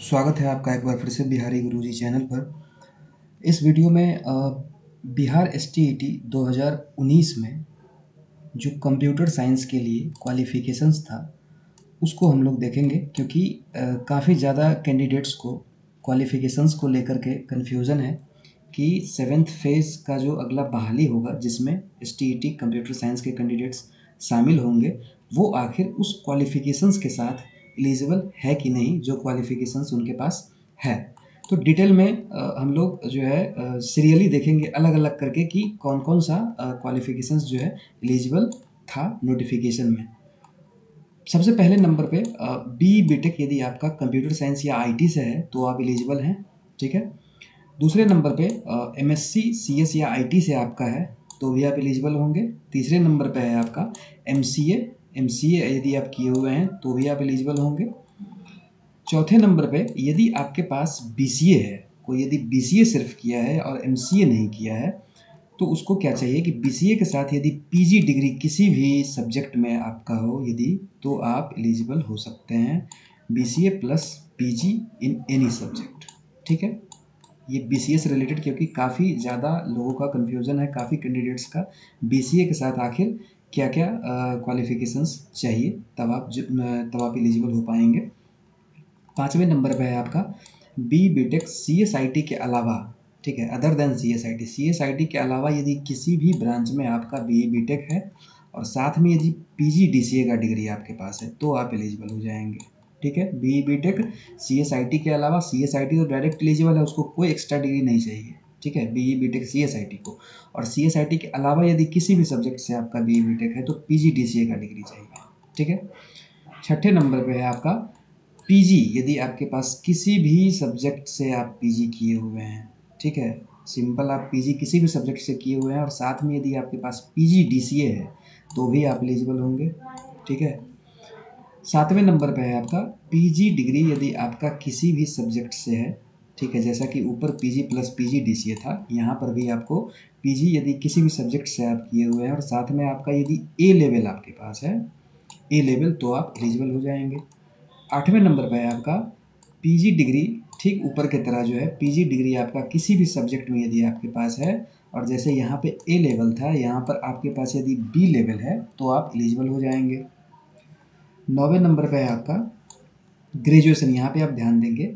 स्वागत है आपका एक बार फिर से बिहारी गुरुजी चैनल पर। इस वीडियो में बिहार एसटीईटी 2019 में जो कंप्यूटर साइंस के लिए क्वालिफ़िकेशंस था उसको हम लोग देखेंगे, क्योंकि काफ़ी ज़्यादा कैंडिडेट्स को क्वालिफ़िकेशंस को लेकर के कन्फ्यूज़न है कि 7th फेज़ का जो अगला बहाली होगा जिसमें एसटीईटी कंप्यूटर साइंस के कैंडिडेट्स शामिल होंगे, वो आखिर उस क्वालिफ़िकेशंस के साथ एलिजिबल है कि नहीं, जो क्वालिफ़िकेशंस उनके पास है। तो डिटेल में हम लोग जो है सीरियली देखेंगे अलग अलग करके कि कौन कौन सा क्वालिफ़िकेशंस जो है एलिजिबल था नोटिफिकेशन में। सबसे पहले नंबर पे बी बीटेक यदि आपका कंप्यूटर साइंस या आईटी से है तो आप एलिजिबल हैं, ठीक है। दूसरे नंबर पे एमएससी सीएस या आईटी से आपका है तो भी आप एलिजिबल होंगे। तीसरे नंबर पे है आपका एमसीए यदि आप किए हुए हैं तो भी आप एलिजिबल होंगे। चौथे नंबर पे यदि आपके पास बीसीए है, कोई यदि बीसीए सिर्फ किया है और एमसीए नहीं किया है तो उसको क्या चाहिए कि बीसीए के साथ यदि पीजी डिग्री किसी भी सब्जेक्ट में आपका हो यदि, तो आप एलिजिबल हो सकते हैं BCA plus PG in any subject, ठीक है। ये बीसीए से रिलेटेड क्योंकि काफ़ी ज़्यादा लोगों का कन्फ्यूज़न है, काफ़ी कैंडिडेट्स का बीसीए के साथ आखिर क्या क्या क्वालिफ़िकेशंस चाहिए, तब आप एलिजिबल हो पाएंगे। पाँचवें नंबर पे है आपका बी बीटेक सीएसआईटी के अलावा, ठीक है, अदर देन सीएसआईटी के अलावा यदि किसी भी ब्रांच में आपका बीई बीटेक है और साथ में यदि पीजीडीसीए का डिग्री आपके पास है तो आप एलिजिबल हो जाएंगे, ठीक है। बीई बीटेक सीएसआईटी के अलावा, सीएसआईटी तो डायरेक्ट एलिजिबल है, उसको कोई एक्स्ट्रा डिग्री नहीं चाहिए, ठीक है, बीई बीटेक सीएसआईटी को। और सीएसआईटी के अलावा यदि किसी भी सब्जेक्ट से आपका बीई बीटेक है तो पीजीडीसीए का डिग्री चाहिए, ठीक है। छठे नंबर पे है आपका पीजी, यदि आपके पास किसी भी सब्जेक्ट से आप पीजी किए हुए हैं, ठीक है, सिंपल आप पीजी किसी भी सब्जेक्ट से किए हुए हैं और साथ में यदि आपके पास पीजी डीसीए है तो भी आप एलिजिबल होंगे, ठीक है। सातवें नंबर पे है आपका पीजी डिग्री यदि आपका किसी भी सब्जेक्ट से है, ठीक है, जैसा कि ऊपर पीजी प्लस पीजी डीसीए था, यहाँ पर भी आपको पीजी यदि किसी भी सब्जेक्ट से आप किए हुए हैं और साथ में आपका यदि ए लेवल आपके पास है, ए लेवल, तो आप एलिजिबल हो जाएंगे। आठवें नंबर पे है आपका पीजी डिग्री, ठीक ऊपर की तरह जो है पीजी डिग्री आपका किसी भी सब्जेक्ट में यदि आपके पास है और जैसे यहाँ पे ए लेवल था, यहाँ पर आपके पास यदि बी लेवल है तो आप एलिजिबल हो जाएंगे। 9वें नंबर पे है आपका ग्रेजुएशन, यहाँ पे आप ध्यान देंगे,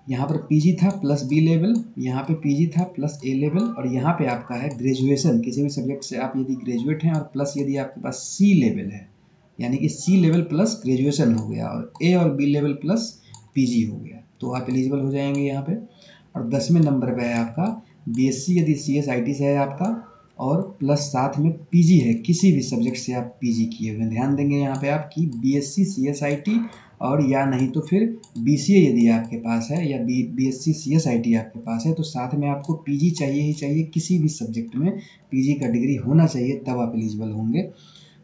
यहाँ पर पीजी था प्लस बी लेवल, यहाँ पे पीजी था प्लस ए लेवल और यहाँ पे आपका है ग्रेजुएशन, किसी भी सब्जेक्ट से आप यदि ग्रेजुएट हैं और प्लस यदि आपके पास सी लेवल है, यानी कि सी लेवल प्लस ग्रेजुएशन हो गया और ए और बी लेवल प्लस पीजी हो गया, तो आप एलिजिबल हो जाएंगे यहाँ पे। और 10वें नंबर पे है आपका बीएससी यदि सीएसआईटी से है आपका और प्लस साथ में पीजी है, किसी भी सब्जेक्ट से आप पीजी किए हुए हैं, ध्यान देंगे यहाँ पे आप कि बीएससी सीएसआईटी और या नहीं तो फिर बीसीए यदि आपके पास है या बीएससी सीएसआईटी आपके पास है तो साथ में आपको पीजी चाहिए ही चाहिए, किसी भी सब्जेक्ट में पीजी का डिग्री होना चाहिए, तब आप एलिजिबल होंगे।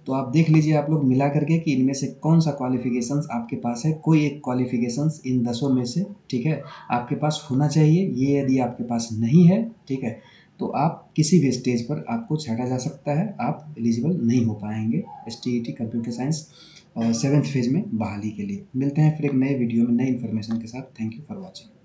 तो आप देख लीजिए आप लोग मिला करके कि इनमें से कौन सा क्वालिफिकेशंस आपके पास है, कोई एक क्वालिफिकेशंस इन 10 में से, ठीक है, आपके पास होना चाहिए। ये यदि आपके पास नहीं है, ठीक है, तो आप किसी भी स्टेज पर आपको छाटा जा सकता है, आप एलिजिबल नहीं हो पाएंगे STET computer science 7th phase में बहाली के लिए। मिलते हैं फिर एक नए वीडियो में नए इन्फॉर्मेशन के साथ। Thank you for watching.